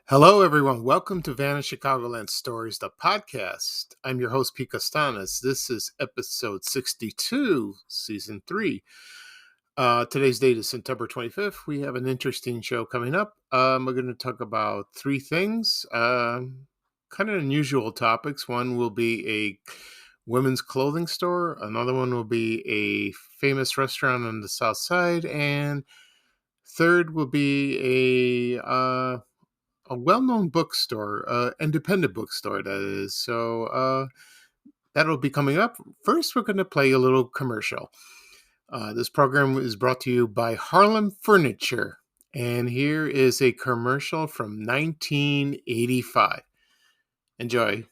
Hello, everyone. Welcome to Vanished Chicagoland Stories, the podcast. I'm your host, Pete Costanas. This is episode 62, season 3. Today's date is September 25th. We have an interesting show coming up. We're going to talk about three things, kind of unusual topics. One will be a women's clothing store. Another one will be a famous restaurant on the South Side. And third will be a well-known bookstore, independent bookstore, that is. So that'll be coming up. First, we're going to play a little commercial. This program is brought to you by Harlem Furniture. And here is a commercial from 1985. Enjoy.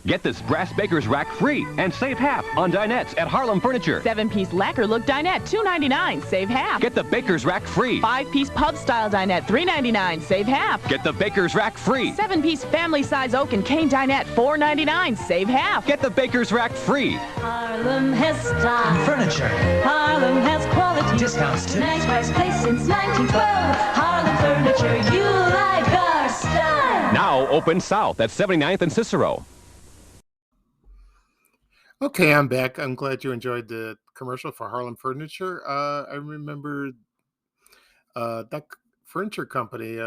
Get this brass baker's rack free and save half on dinettes at Harlem Furniture. 7-piece lacquer look dinette, $2.99, save half. Get the baker's rack free. 5-piece pub style dinette, $3.99, save half. Get the baker's rack free. 7-piece family size oak and cane dinette, $4.99, save half. Get the baker's rack free. Harlem has style. Furniture. Harlem has quality. Discounts too. Nice price place since 1912. Harlem Furniture, you like our style. Now open south at 79th and Cicero. Okay, I'm back. I'm glad you enjoyed the commercial for Harlem Furniture. I remember that furniture company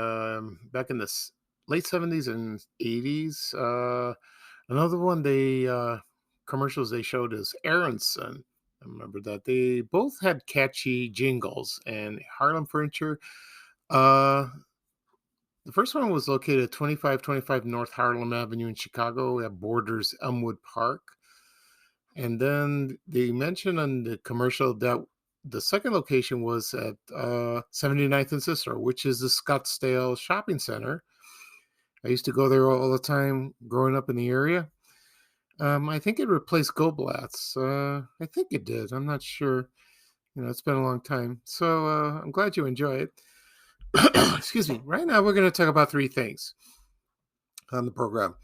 back in the late 70s and 80s. Another one commercials they showed is Aronson. I remember that. They both had catchy jingles. And Harlem Furniture, the first one was located at 2525 North Harlem Avenue in Chicago that borders Elmwood Park. And then they mentioned on the commercial that the second location was at 79th and Cicero, which is the Scottsdale Shopping Center. I used to go there all the time growing up in the area. I think it replaced Goldblatt's. I think it did. I'm not sure. It's been a long time. So I'm glad you enjoy it. Excuse me. Right now, we're going to talk about three things on the program.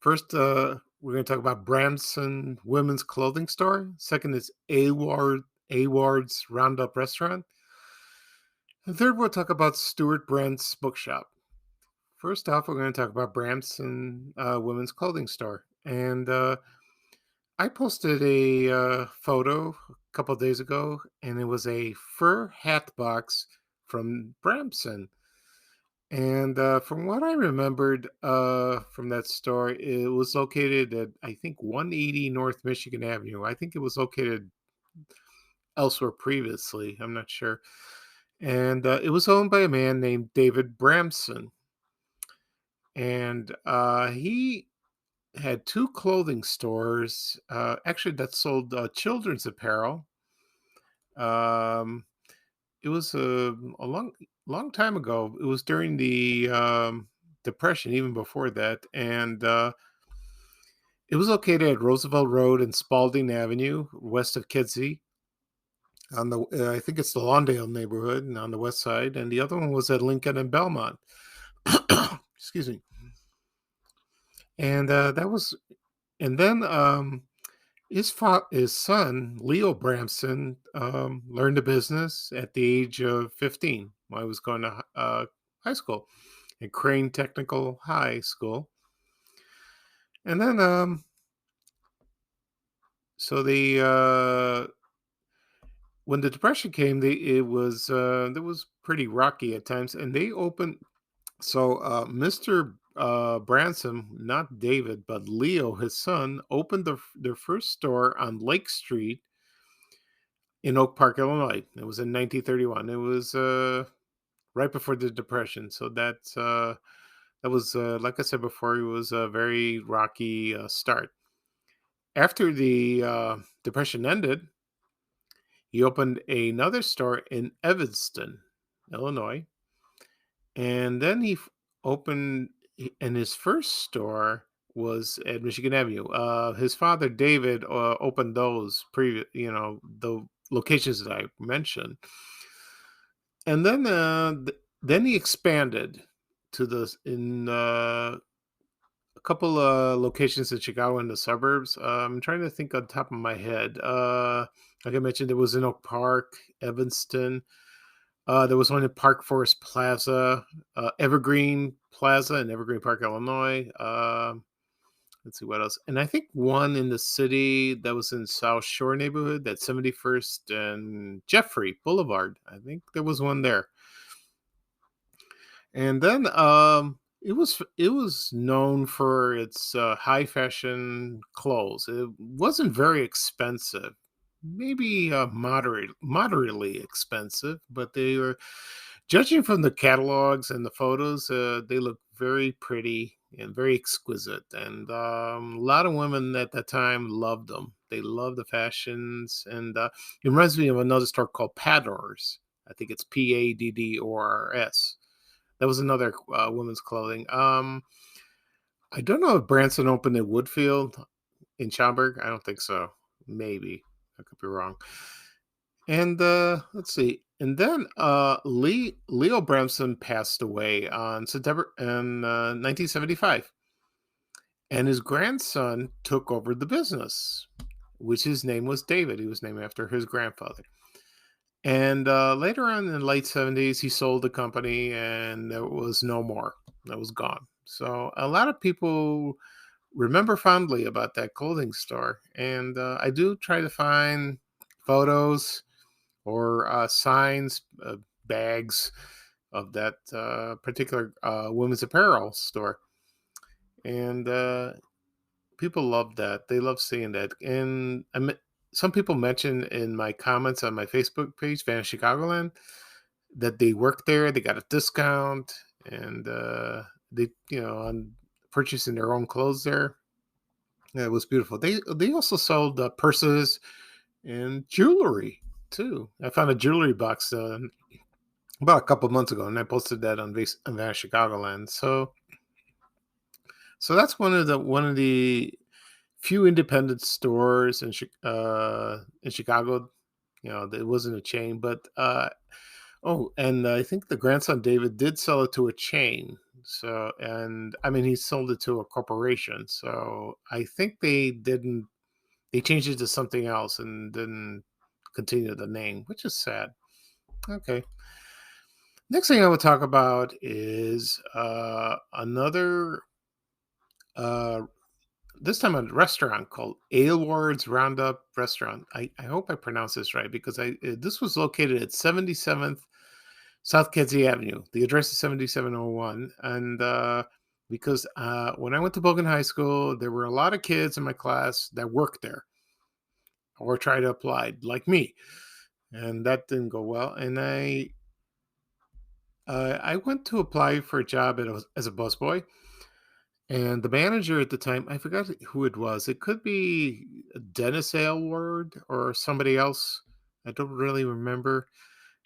First, we're going to talk about Bramson Women's Clothing Store. Second is Aylward's Roundup Restaurant. And third, we'll talk about Stuart Brent's Bookshop. First off, we're going to talk about Bramson Women's Clothing Store. And I posted a photo a couple of days ago, and it was a fur hat box from Bramson. And from what I remembered from that store, it was located at, I think, 180 North Michigan Avenue. I think it was located elsewhere previously. I'm not sure. And it was owned by a man named David Bramson. And he had two clothing stores, actually, that sold children's apparel. It was a long time ago. It was during the Depression, even before that. And it was located at Roosevelt Road and Spalding Avenue, west of Kedzie. I think it's the Lawndale neighborhood and on the west side. And the other one was at Lincoln and Belmont. Excuse me. And then his son, Leo Bramson, learned the business at the age of 15 while I was going to high school at Crane Technical High School. And then, when the Depression came, it was pretty rocky at times, and they opened. So Mr. Bramson, not David, but Leo, his son, opened their first store on Lake Street in Oak Park, Illinois. It was in 1931. It was right before the Depression. So that was, like I said before, it was a very rocky start. After the Depression ended, he opened another store in Evanston, Illinois. And then he opened, and his first store was at Michigan Avenue. His father, David, opened those the locations that I mentioned. And then he expanded to a couple of locations in Chicago in the suburbs. I'm trying to think on top of my head. Like I mentioned, there was in Oak Park, Evanston. There was one in Park Forest Plaza, Evergreen Plaza in Evergreen Park, Illinois. Let's see what else. And I think one in the city that was in South Shore neighborhood, that 71st and Jeffrey Boulevard. I think there was one there. And then it was known for its high fashion clothes. It wasn't very expensive, maybe moderately expensive, but they were, judging from the catalogs and the photos, they look very pretty and very exquisite. And a lot of women at that time loved them. They loved the fashions, and it reminds me of another store called Paddors. I think it's Paddors. That was another women's clothing. I don't know if Branson opened in Woodfield in Schaumburg. I don't think so. Maybe I could be wrong. And let's see. And then Leo Bramson passed away on September in 1975, and his grandson took over the business, which his name was David. He was named after his grandfather. And later on in the late 70s, he sold the company and there was no more. That was gone. So a lot of people remember fondly about that clothing store. And I do try to find photos or signs, bags of that particular women's apparel store. And people love that. They love seeing that. And some people mentioned in my comments on my Facebook page, Van Chicagoland, that they worked there, they got a discount, and they, on purchasing their own clothes there. Yeah, it was beautiful. They also sold purses and jewelry too. I found a jewelry box about a couple of months ago, and I posted that on Van Chicagoland. So that's one of the few independent stores in Chicago. It wasn't a chain, but and I think the grandson David did sell it to a chain. So, and I mean, he sold it to a corporation. So I think they didn't. They changed it to something else and didn't continue the name, which is sad. Okay. Next thing I would talk about is another uh, this time a restaurant called Aylward's Roundup Restaurant. I hope I pronounced this right, because this was located at 77th South Kedzie Avenue. The address is 7701. And because when I went to Bogan High School, there were a lot of kids in my class that worked there or tried to apply, like me. And that didn't go well. And I went to apply for a job as a busboy. And the manager at the time, I forgot who it was. It could be Dennis Aylward or somebody else. I don't really remember.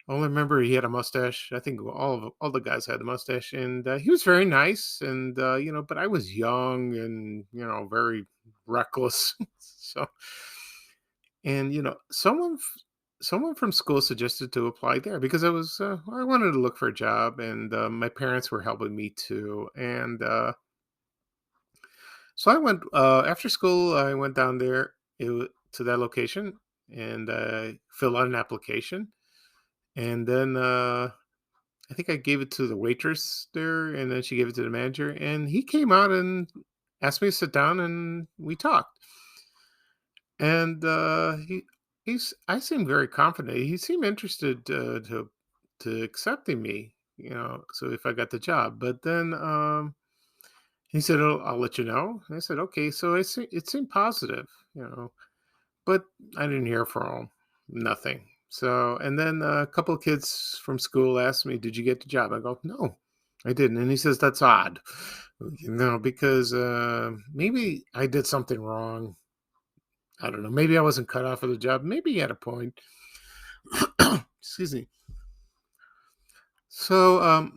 I only remember he had a mustache. I think all the guys had a mustache, and he was very nice. And but I was young and very reckless. So, and someone from school suggested to apply there because I wanted to look for a job, and my parents were helping me too, and. So I went after school. I went down there to that location and filled out an application. And then I think I gave it to the waitress there, and then she gave it to the manager. And he came out and asked me to sit down, and we talked. And I seemed very confident. He seemed interested to accepting me. So if I got the job, but then. He said, "Oh, I'll let you know." And I said, "Okay." So it seemed positive, but I didn't hear from him. Nothing. So, and then a couple of kids from school asked me, "Did you get the job?" I go, "No, I didn't." And he says, "That's odd, because maybe I did something wrong. I don't know. Maybe I wasn't cut out for the job. Maybe he had a point." Excuse me. So,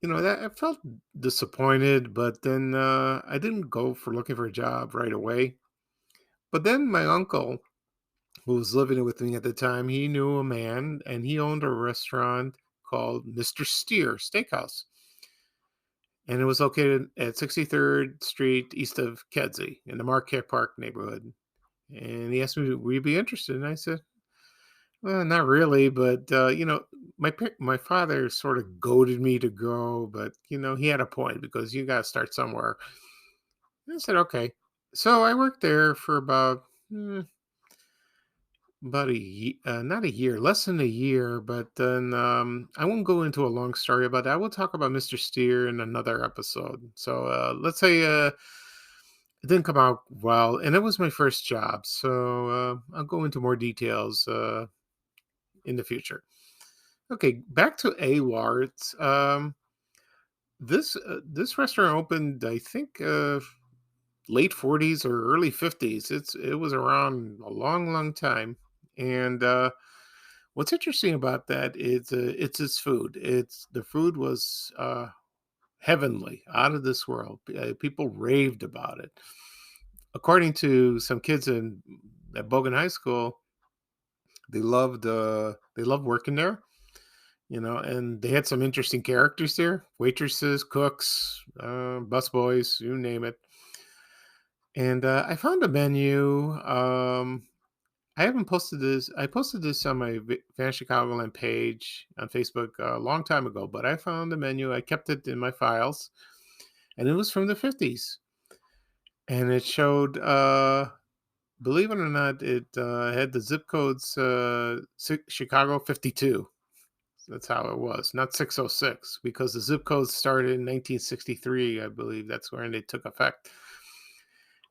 that I felt disappointed, but then I didn't go for looking for a job right away. But then my uncle, who was living with me at the time, he knew a man, and he owned a restaurant called Mr. Steer Steakhouse. And it was located at 63rd Street east of Kedzie in the Marquette Park neighborhood. And he asked me, "Would you be interested?" And I said, Not really, but my father sort of goaded me to go, but he had a point because you got to start somewhere. And I said, okay. So I worked there for about not a year, less than a year. But then I won't go into a long story about that. I will talk about Mr. Steer in another episode. So let's say it didn't come out well, and it was my first job. So I'll go into more details in the future. Okay, back to Aylward. This restaurant opened, I think, late 40s or early 50s. It was around a long, long time. And what's interesting about that is it's its food. It's the food was heavenly, out of this world. People raved about it. According to some kids in at Bogan High School, they loved working there. And they had some interesting characters there: waitresses, cooks, busboys, you name it. And I found a menu. I haven't posted this. I posted this on my Van Chicagoland page on Facebook a long time ago, but I found the menu. I kept it in my files, and it was from the 50s. And it showed, believe it or not, it had the zip codes Chicago 52. That's how it was, not 606, because the zip code started in 1963, I believe. That's when they took effect.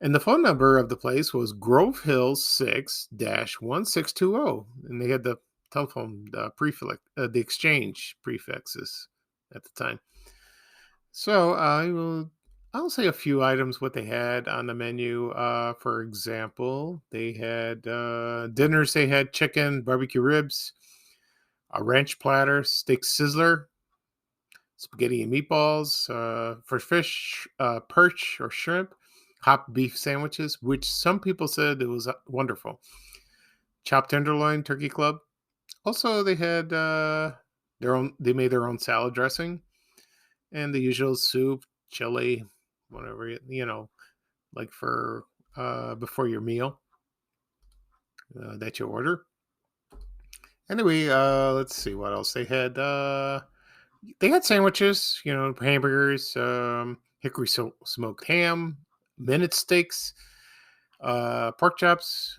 And the phone number of the place was Grove Hill 6-1620. And they had the telephone prefix, the exchange prefixes at the time. So I'll say a few items what they had on the menu. For example, they had dinners. They had chicken, barbecue ribs, a ranch platter, steak sizzler, spaghetti and meatballs, for fish, perch or shrimp, hot beef sandwiches, which some people said it was wonderful. Chopped tenderloin, turkey club. Also, they had their own. They made their own salad dressing and the usual soup, chili, whatever like for before your meal that you order. Anyway, let's see what else they had. They had sandwiches, hamburgers, hickory smoked ham, minute steaks, pork chops,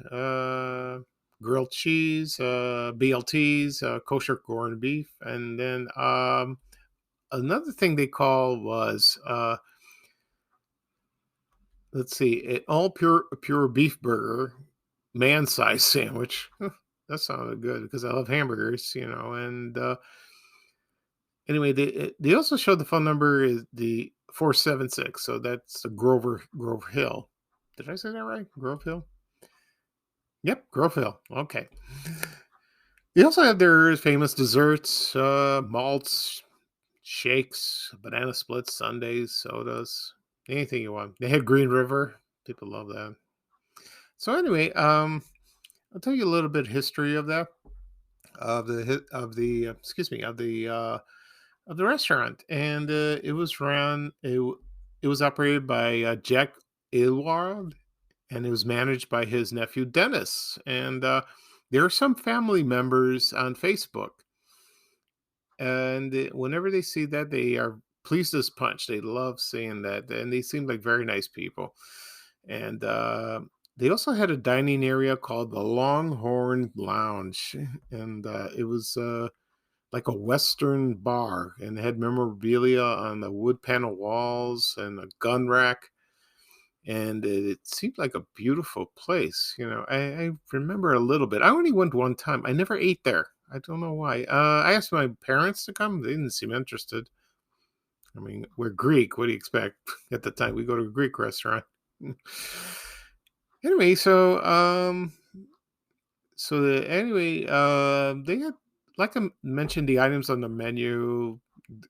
grilled cheese, BLTs, kosher corned beef, and then another thing they call was let's see, an all pure beef burger, man size sandwich. That sounded good because I love hamburgers, and anyway, they also showed the phone number is the 476. So that's the Grove Hill. Did I say that right? Grove Hill? Yep, Grove Hill. Okay. They also have their famous desserts, malts, shakes, banana splits, sundaes, sodas, anything you want. They had Green River. People love that. So anyway, I'll tell you a little bit history of that, of the restaurant. And it was operated by Jack Aylward, and it was managed by his nephew Dennis. And there are some family members on Facebook, and whenever they see that, they are pleased as punch. They love seeing that, and they seem like very nice people. And they also had a dining area called the Longhorn Lounge, and it was like a Western bar, and had memorabilia on the wood panel walls and a gun rack. And it seemed like a beautiful place. I remember a little bit. I only went one time. I never ate there. I don't know why. I asked my parents to come. They didn't seem interested. I mean, we're Greek. What do you expect? At the time, we go to a Greek restaurant. Anyway, they had, like I mentioned, the items on the menu.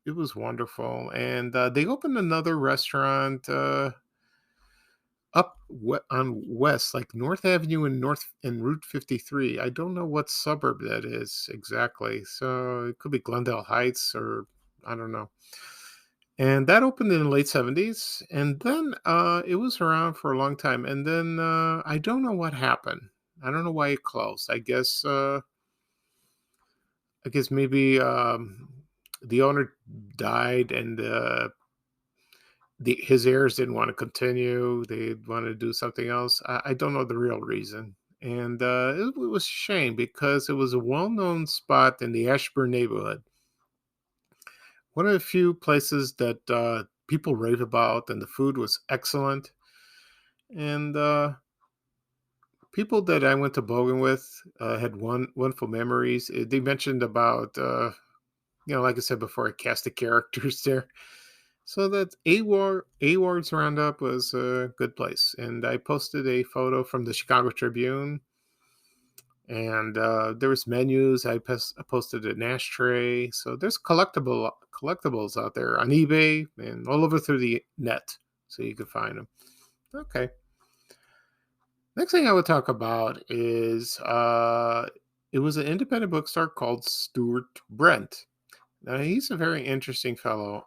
It was wonderful, and they opened another restaurant on West, like North Avenue and Route 53. I don't know what suburb that is exactly, so it could be Glendale Heights, or I don't know. And that opened in the late 70s, and then it was around for a long time, and then I don't know what happened. I don't know why it closed. I guess I guess maybe the owner died, and his heirs didn't want to continue. They wanted to do something else. I don't know the real reason. And it was a shame because it was a well-known spot in the Ashburn neighborhood. One of the few places that people rave about, and the food was excellent. And people that I went to Bogan with had wonderful memories. They mentioned about, like I said before, a cast of characters there. So that Aylward's Roundup was a good place, and I posted a photo from the Chicago Tribune, and there was menus. I posted an ashtray, so there's collectibles out there on eBay and all over through the net, so you can find them. Okay. Next thing I would talk about is it was an independent bookstore called Stuart Brent. Now he's a very interesting fellow.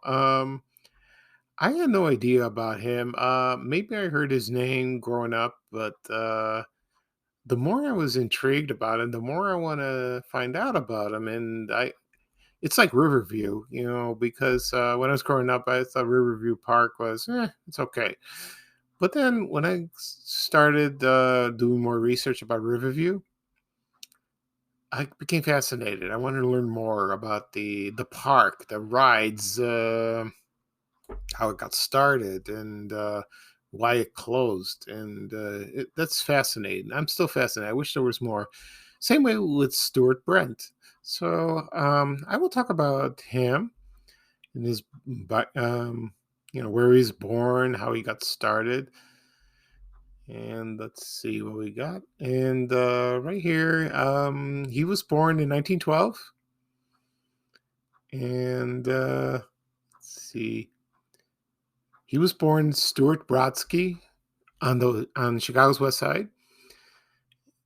I had no idea about him. Maybe I heard his name growing up, but the more I was intrigued about him, the more I want to find out about him. And it's like Riverview, because when I was growing up, I thought Riverview Park was, it's okay. But then when I started doing more research about Riverview, I became fascinated. I wanted to learn more about the park, the rides, how it got started, and why it closed. And that's fascinating. I'm still fascinated. I wish there was more. Same way with Stuart Brent. So I will talk about him and where he's born, how he got started. And let's see what we got. And right here, he was born in 1912. And let's see. He was born Stuart Brodsky on Chicago's West Side,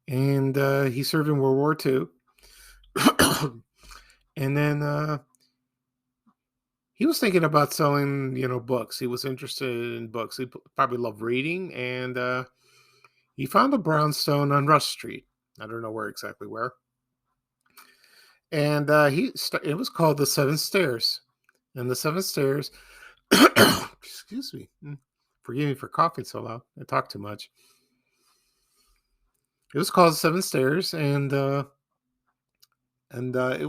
and he served in World War II. And then he was thinking about selling, books. He was interested in books. He probably loved reading, and he found a brownstone on Rush Street. I don't know exactly where. And it was called the Seven Stairs. And the Seven Stairs, excuse me, forgive me for coughing so loud. I talk too much. It was called Seven Stairs, and it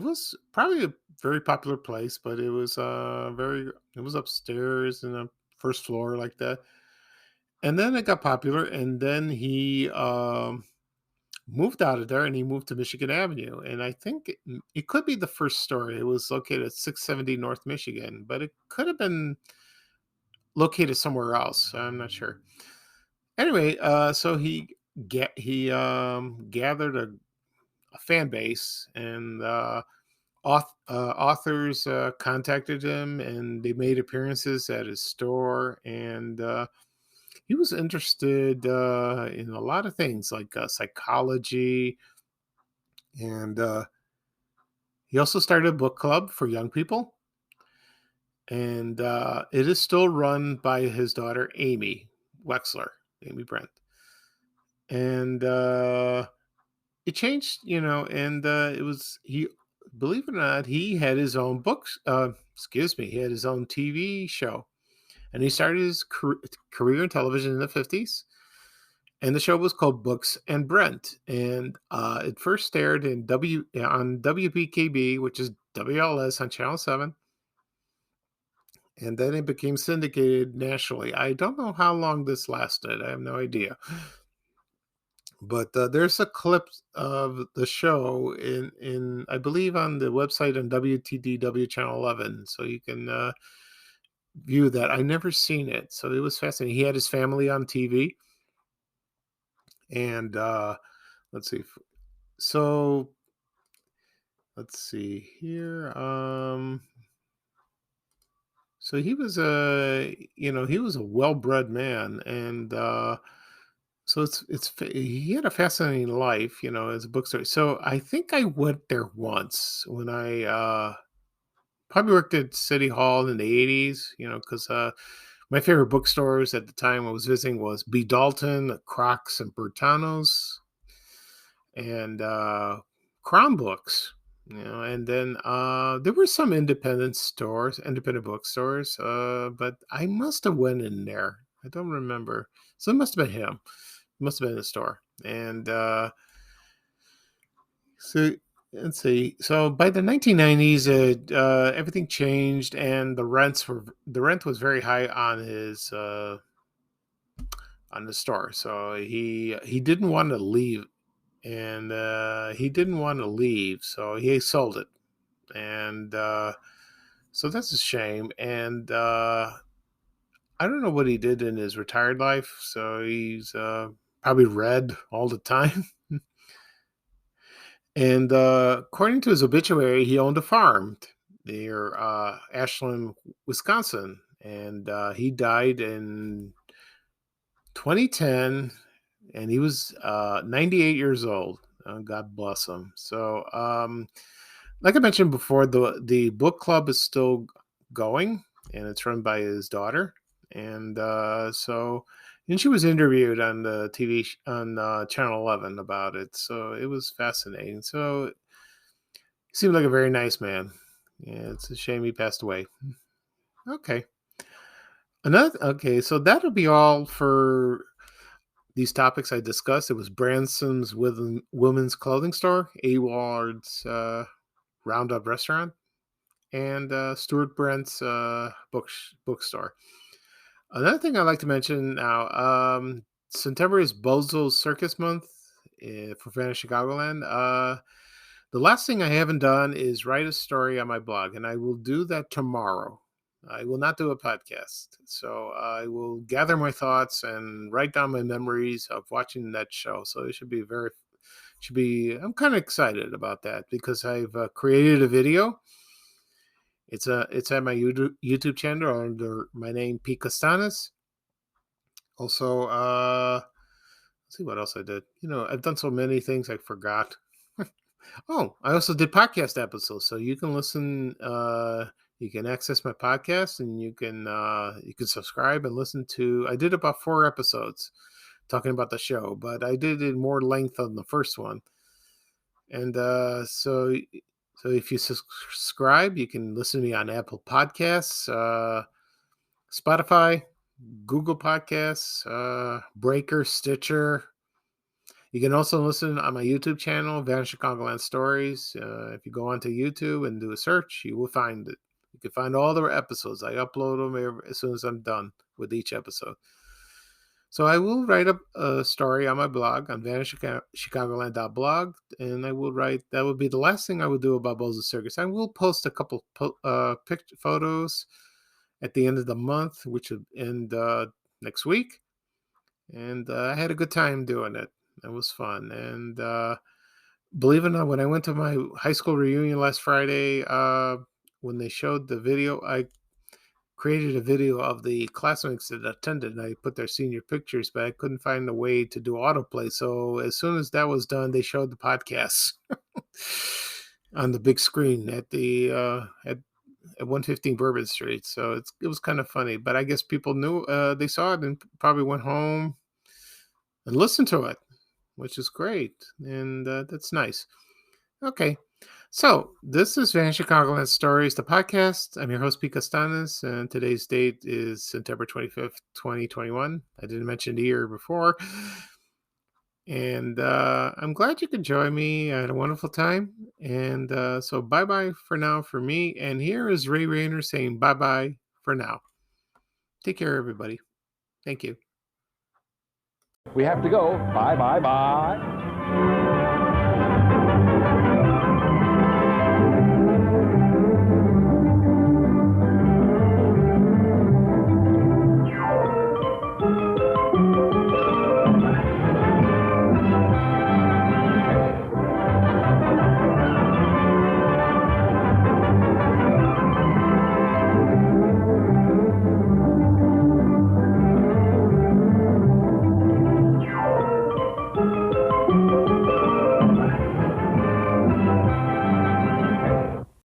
was probably a very popular place, but it was it was upstairs in the first floor like that. And then it got popular, and then he moved out of there, and he moved to Michigan Avenue. And I think it could be the first story. It was located at 670 North Michigan, but it could have been located somewhere else. I'm not sure. Anyway, so he gathered a fan base, and authors contacted him, and they made appearances at his store. And he was interested in a lot of things like psychology, and he also started a book club for young people. And it is still run by his daughter Amy Wexler, Amy Brent. And it changed, and it was he. Believe it or not, he had his own books. Excuse me, he had his own TV show, and he started his career in television in the 50s. And the show was called Books and Brent, and it first aired on WPKB, which is WLS on Channel 7, and then it became syndicated nationally. I don't know how long this lasted. I have no idea. But there's a clip of the show in I believe on the website on WTDW Channel 11, so you can view that. I never seen it, so it was fascinating. He had his family on TV, and let's see. So let's see here. So he was a well-bred man, and so he had a fascinating life, as a bookstore. So I think I went there once when I probably worked at City Hall in the 80s, because my favorite bookstores at the time I was visiting was B. Dalton, Crocs and Bertano's, and Crown Books. And then there were some independent bookstores, but I must have went in there. I don't remember. So it must have been him. It must have been the store. And so let's see. So by the 1990s, everything changed, and the rent was very high on the store. So he didn't want to leave, and he didn't want to leave, so he sold it. And so that's a shame. And I don't know what he did in his retired life. So he's probably read all the time. And according to his obituary, he owned a farm near Ashland, Wisconsin. And he died in 2010, and he was 98 years old. God bless him. So, like I mentioned before, the book club is still going, and it's run by his daughter. And and she was interviewed on the on Channel 11 about it. So it was fascinating. So he seemed like a very nice man. Yeah, it's a shame he passed away. Okay. Okay, so that'll be all for these topics I discussed. It was Branson's women's clothing store, Aylward's Roundup restaurant, and Stuart Brent's bookstore. Another thing I'd like to mention now, September is Bozo's Circus Month for Vanishing Chicagoland. The last thing I haven't done is write a story on my blog, and I will do that tomorrow. I will not do a podcast. So I will gather my thoughts and write down my memories of watching that show. So it I'm kind of excited about that because I've created a video. It's at my YouTube channel under my name, Pete Castanes. Also, let's see what else I did. I've done so many things I forgot. Oh, I also did podcast episodes, so you can listen. You can access my podcast, and you can subscribe and listen to. I did about 4 episodes talking about the show, but I did it more length on the first one. And so if you subscribe, you can listen to me on Apple Podcasts, Spotify, Google Podcasts, Breaker, Stitcher. You can also listen on my YouTube channel, Vanishing Chicagoland Stories. If you go onto YouTube and do a search, you will find it. You can find all the episodes. I upload them as soon as I'm done with each episode. So I will write up a story on my blog on vanishingchicagoland.blog, and I will write. That would be the last thing I would do about Bozo's Circus. I will post a couple picture photos at the end of the month, which would end next week. And I had a good time doing it. It was fun. And believe it or not, when I went to my high school reunion last Friday, when they showed the video, I created a video of the classmates that attended, and I put their senior pictures, but I couldn't find a way to do autoplay. So as soon as that was done, they showed the podcast on the big screen at 115 Bourbon Street. So it was kind of funny, but I guess people knew they saw it and probably went home and listened to it, which is great. And that's nice. Okay. So this is Vanishing Chicagoland Stories, the podcast. I'm your host, Pete Castanes, and today's date is September 25th, 2021. I didn't mention the year before. And I'm glad you could join me. I had a wonderful time. And so bye-bye for now for me. And here is Ray Rayner saying bye-bye for now. Take care, everybody. Thank you. We have to go. Bye, bye, bye.